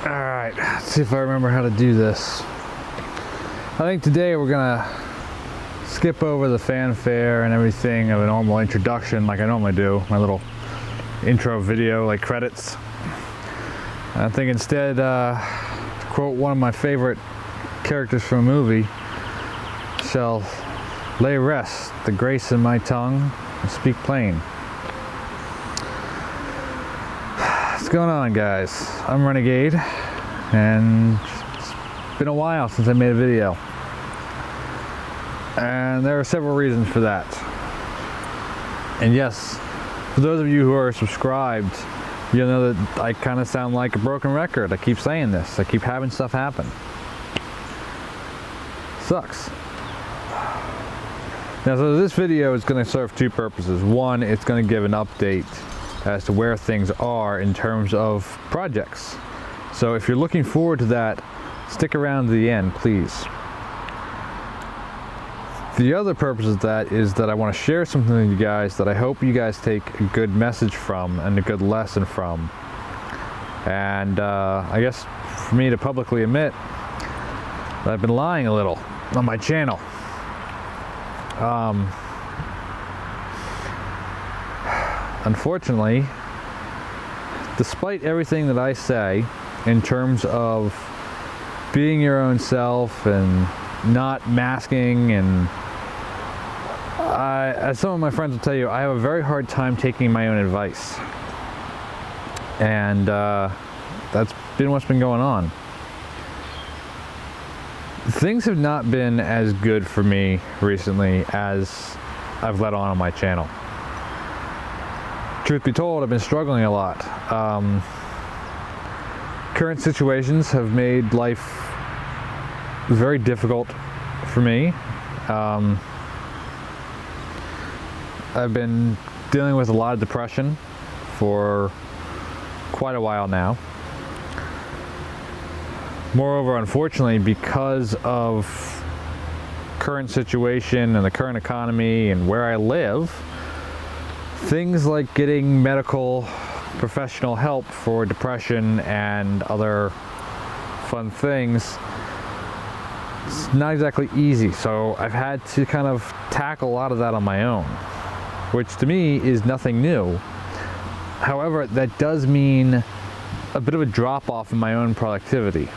Alright, let's see if I remember how to do this. I think today we're gonna skip over the fanfare and everything of a normal introduction like I normally do, my little intro video like credits. I think instead, to quote one of my favorite characters from a movie, shall lay rest the grace in my tongue and speak plain. What's going on, guys? I'm Renegade, and it's been a while since I made a video. And there are several reasons for that. And yes, for those of you who are subscribed, you'll know that I kind of sound like a broken record. I keep saying this. I keep having stuff happen. Sucks. Now, so this video is going to serve two purposes. One, it's going to give an update as to where things are in terms of projects. So if you're looking forward to that, stick around to the end, please. The other purpose of that is that I want to share something with you guys that I hope you guys take a good message from and a good lesson from. And I guess for me to publicly admit that I've been lying a little on my channel. Unfortunately, despite everything that I say in terms of being your own self and not masking, and as some of my friends will tell you, I have a very hard time taking my own advice. And that's been what's been going on. Things have not been as good for me recently as I've let on my channel. Truth be told, I've been struggling a lot. Current situations have made life very difficult for me. I've been dealing with a lot of depression for quite a while now. Moreover, unfortunately, because of current situation and the current economy and where I live, things like getting medical professional help for depression and other fun things, it's not exactly easy. So I've had to kind of tackle a lot of that on my own, which to me is nothing new. However, that does mean a bit of a drop off in my own productivity,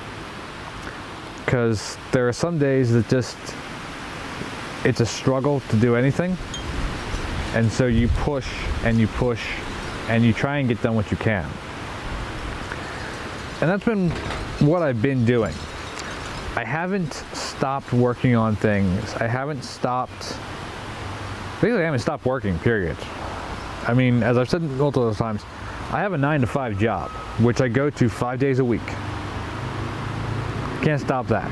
because there are some days that just, it's a struggle to do anything. And so you push and you push and you try and get done what you can. And that's been what I've been doing. I haven't stopped working on things. I haven't stopped, basically I haven't stopped working, period. I mean, as I've said multiple times, I have a 9-to-5 job, which I go to 5 days a week. Can't stop that.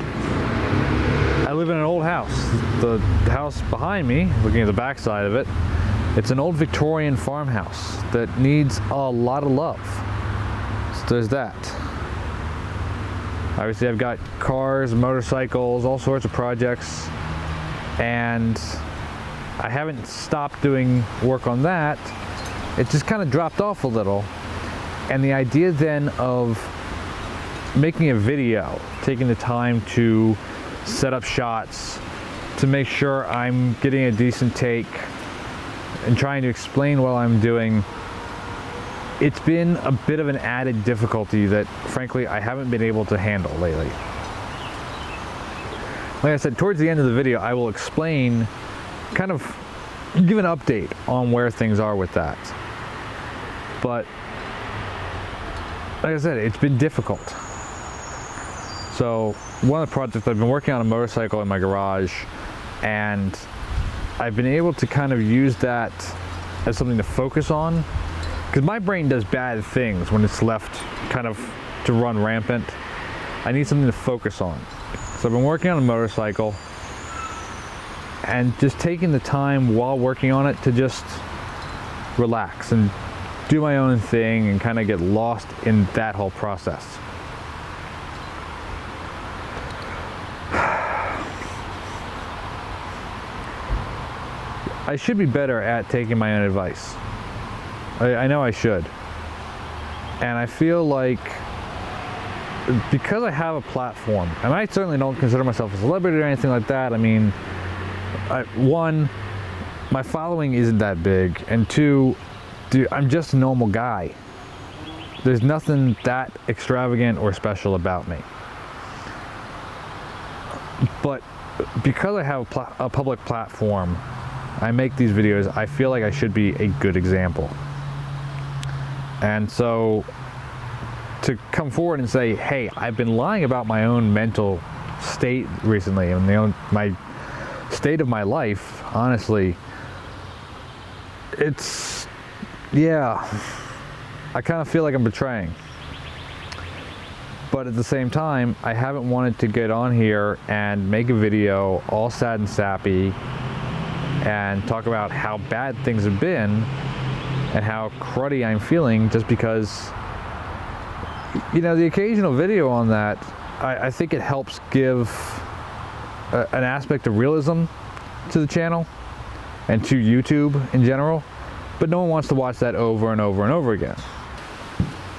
I live in an old house. The house behind me, looking at the back side of it, it's an old Victorian farmhouse that needs a lot of love. So there's that. Obviously, I've got cars, motorcycles, all sorts of projects, and I haven't stopped doing work on that. It just kind of dropped off a little. And the idea then of making a video, taking the time to set up shots, to make sure I'm getting a decent take, and trying to explain what I'm doing, it's been a bit of an added difficulty that, frankly, I haven't been able to handle lately. Like I said, towards the end of the video, I will explain, kind of give an update on where things are with that. But, like I said, it's been difficult. So, one of the projects, I've been working on a motorcycle in my garage, and I've been able to kind of use that as something to focus on, because my brain does bad things when it's left kind of to run rampant. I need something to focus on. So I've been working on a motorcycle and just taking the time while working on it to just relax and do my own thing and kind of get lost in that whole process. I should be better at taking my own advice. I know I should. And I feel like because I have a platform, and I certainly don't consider myself a celebrity or anything like that. I mean, one, my following isn't that big, and two, dude, I'm just a normal guy. There's nothing that extravagant or special about me. But because I have a public platform, I make these videos, I feel like I should be a good example. And so to come forward and say, hey, I've been lying about my own mental state recently, and my state of my life, honestly, it's, yeah, I kind of feel like I'm betraying. But at the same time, I haven't wanted to get on here and make a video all sad and sappy and talk about how bad things have been and how cruddy I'm feeling, just because, you know, the occasional video on that, I think it helps give an aspect of realism to the channel and to YouTube in general, but no one wants to watch that over and over and over again.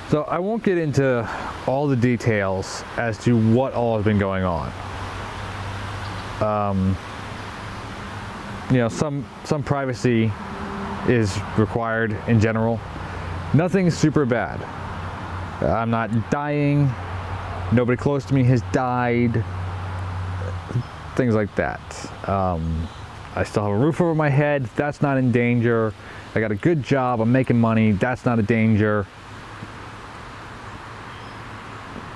So I won't get into all the details as to what all has been going on. You know, some privacy is required in general. Nothing super bad. I'm not dying. Nobody close to me has died. Things like that. I still have a roof over my head. That's not in danger. I got a good job. I'm making money. That's not a danger.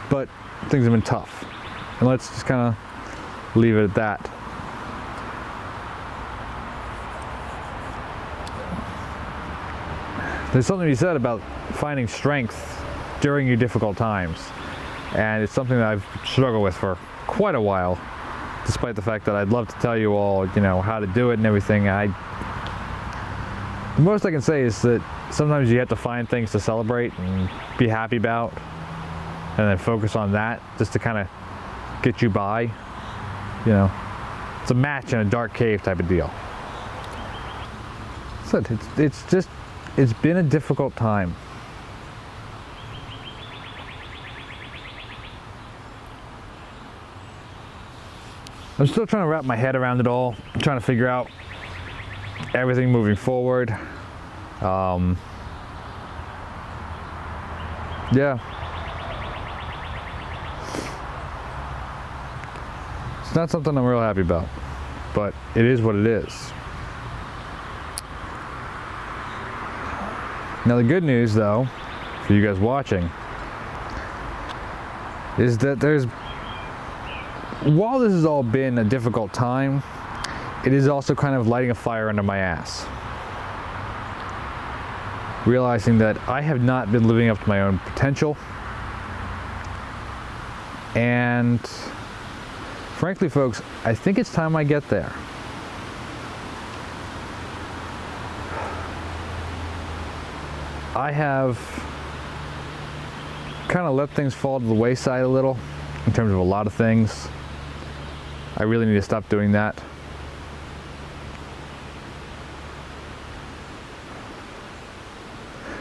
But things have been tough. And let's just kind of leave it at that. There's something to be said about finding strength during your difficult times. And it's something that I've struggled with for quite a while, despite the fact that I'd love to tell you all, you know, how to do it and everything. The most I can say is that sometimes you have to find things to celebrate and be happy about, and then focus on that just to kind of get you by. You know, it's a match in a dark cave type of deal. So it's been a difficult time. I'm still trying to wrap my head around it all. I'm trying to figure out everything moving forward. Yeah. It's not something I'm real happy about, but it is what it is. Now the good news, though, for you guys watching, is that while this has all been a difficult time, it is also kind of lighting a fire under my ass. Realizing that I have not been living up to my own potential. And frankly, folks, I think it's time I get there. I have kind of let things fall to the wayside a little in terms of a lot of things. I really need to stop doing that.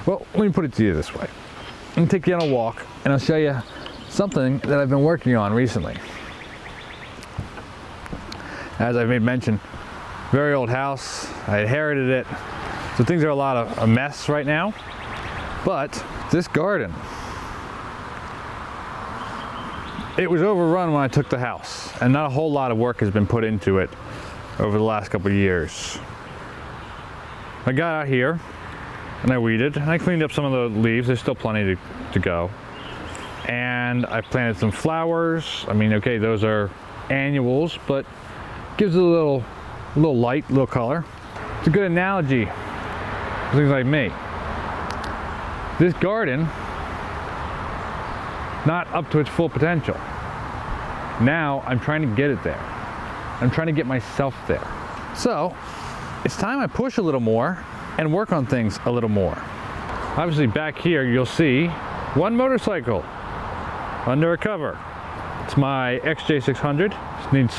Well, let me put it to you this way. I'm gonna take you on a walk and I'll show you something that I've been working on recently. As I've made mention, very old house, I inherited it, so things are a mess right now. But this garden, it was overrun when I took the house, and not a whole lot of work has been put into it over the last couple of years. I got out here and I weeded and I cleaned up some of the leaves. There's still plenty to go. And I planted some flowers. I mean, okay, those are annuals, but gives it a little light, a little color. It's a good analogy for things like me. This garden, not up to its full potential. Now I'm trying to get it there. I'm trying to get myself there. So it's time I push a little more and work on things a little more. Obviously back here you'll see one motorcycle under a cover. It's my XJ600. It needs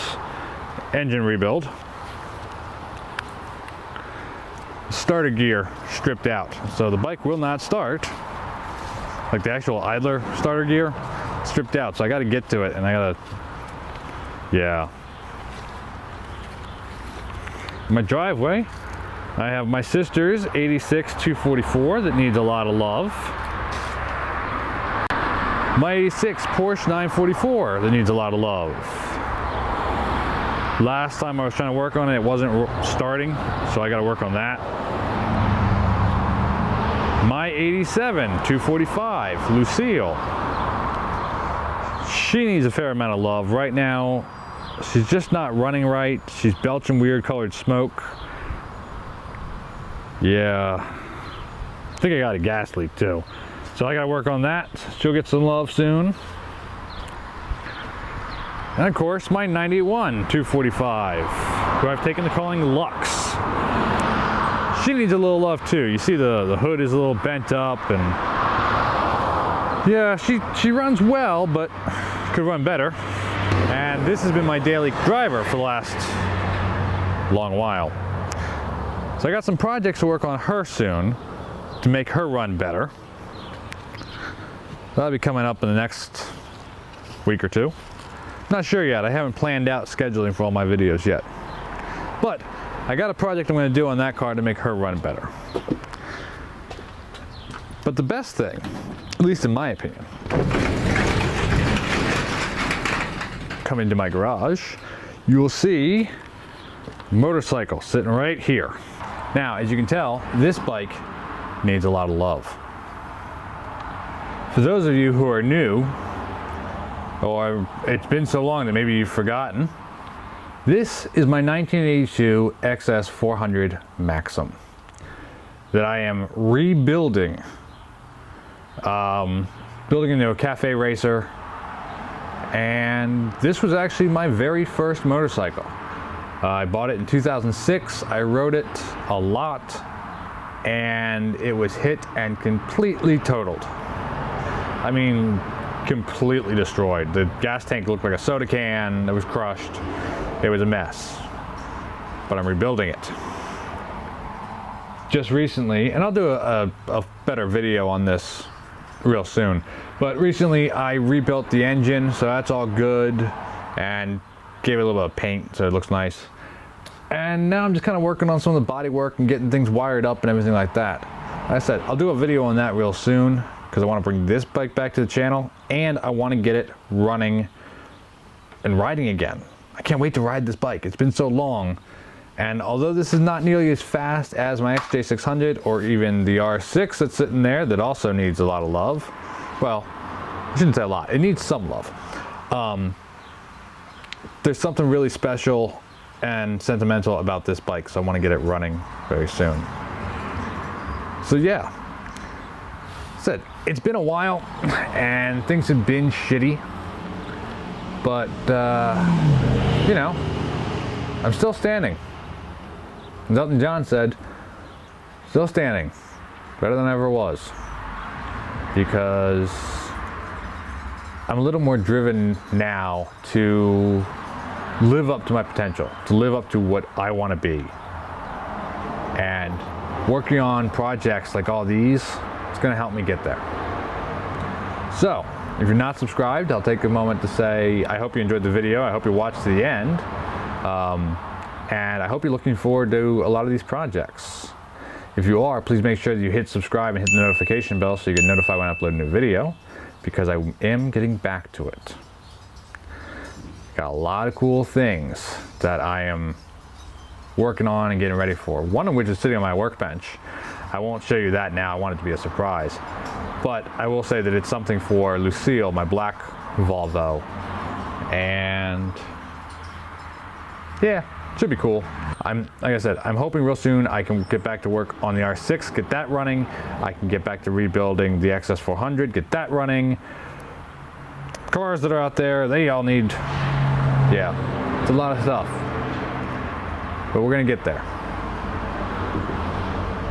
engine rebuild. Starter gear stripped out, so the bike will not start. like the actual idler starter gear, stripped out. So I got to get to it, and I got to, yeah. My driveway, I have my sister's 86 244 that needs a lot of love. My 86 Porsche 944 that needs a lot of love. Last time I was trying to work on it, it wasn't starting, so I got to work on that. My 87 245 Lucille. She needs a fair amount of love. Right now, she's just not running right. She's belching weird colored smoke. Yeah. I think I got a gas leak too. So I got to work on that. She'll get some love soon. And of course, my 91 245, who I've taken to calling Lux. She needs a little love too. You see the hood is a little bent up, and yeah, she runs well, but could run better. And this has been my daily driver for the last long while. So I got some projects to work on her soon to make her run better. That'll be coming up in the next week or two. Not sure yet. I haven't planned out scheduling for all my videos yet. But I got a project I'm going to do on that car to make her run better. But the best thing, at least in my opinion, come into my garage, you will see a motorcycle sitting right here. Now, as you can tell, this bike needs a lot of love. For those of you who are new, or it's been so long that maybe you've forgotten, this is my 1982 XS 400 Maxim that I am rebuilding, building into a cafe racer. And this was actually my very first motorcycle. I bought it in 2006. I rode it a lot, and it was hit and completely totaled. I mean, completely destroyed. The gas tank looked like a soda can. It was crushed. It was a mess. But I'm rebuilding it. Just recently, and I'll do a better video on this real soon, but recently I rebuilt the engine, so that's all good, and gave it a little bit of paint so it looks nice. And now I'm just kind of working on some of the body work and getting things wired up and everything like that. Like I said, I'll do a video on that real soon, because I want to bring this bike back to the channel, and I want to get it running and riding again. I can't wait to ride this bike. It's been so long, and although this is not nearly as fast as my XJ600 or even the R6 that's sitting there that also needs a lot of love, well, I shouldn't say a lot, it needs some love. There's something really special and sentimental about this bike, so I want to get it running very soon. So yeah, said it's been a while and things have been shitty, but you know, I'm still standing. As Elton John said, still standing, better than I ever was, because I'm a little more driven now to live up to my potential, to live up to what I want to be. And working on projects like all these, it's going to help me get there. So, if you're not subscribed, I'll take a moment to say I hope you enjoyed the video. I hope you watched to the end. And I hope you're looking forward to a lot of these projects. If you are, please make sure that you hit subscribe and hit the notification bell so you get notified when I upload a new video, because I am getting back to it. Got a lot of cool things that I am working on and getting ready for. One of which is sitting on my workbench. I won't show you that now. I want it to be a surprise. But I will say that it's something for Lucille, my black Volvo. And yeah, should be cool. Like I said, I'm hoping real soon I can get back to work on the R6, get that running. I can get back to rebuilding the XS 400, get that running. Cars that are out there, they all need, yeah, it's a lot of stuff. But we're gonna get there.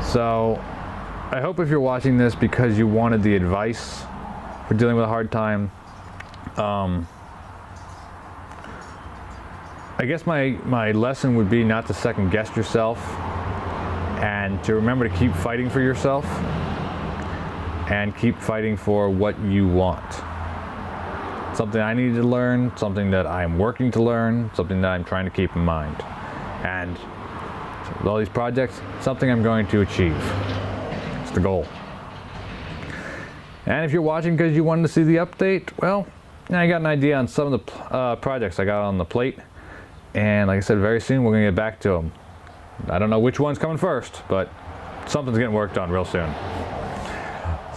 So I hope if you're watching this because you wanted the advice for dealing with a hard time, I guess my lesson would be not to second guess yourself and to remember to keep fighting for yourself. and keep fighting for what you want. Something I need to learn, something that I'm working to learn, something that I'm trying to keep in mind. And with all these projects, something I'm going to achieve. It's the goal. And if you're watching because you wanted to see the update, well, I got an idea on some of the projects I got on the plate. And like I said, very soon we're going to get back to them. I don't know which one's coming first, but something's getting worked on real soon.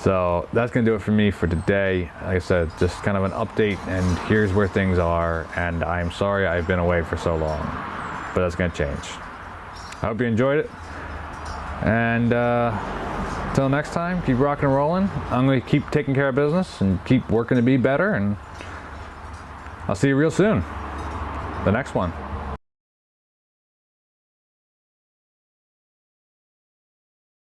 So that's going to do it for me for today. Like I said, just kind of an update, and here's where things are. And I'm sorry I've been away for so long, but that's going to change. I hope you enjoyed it. And until next time, keep rocking and rolling. I'm going to keep taking care of business and keep working to be better. And I'll see you real soon. The next one.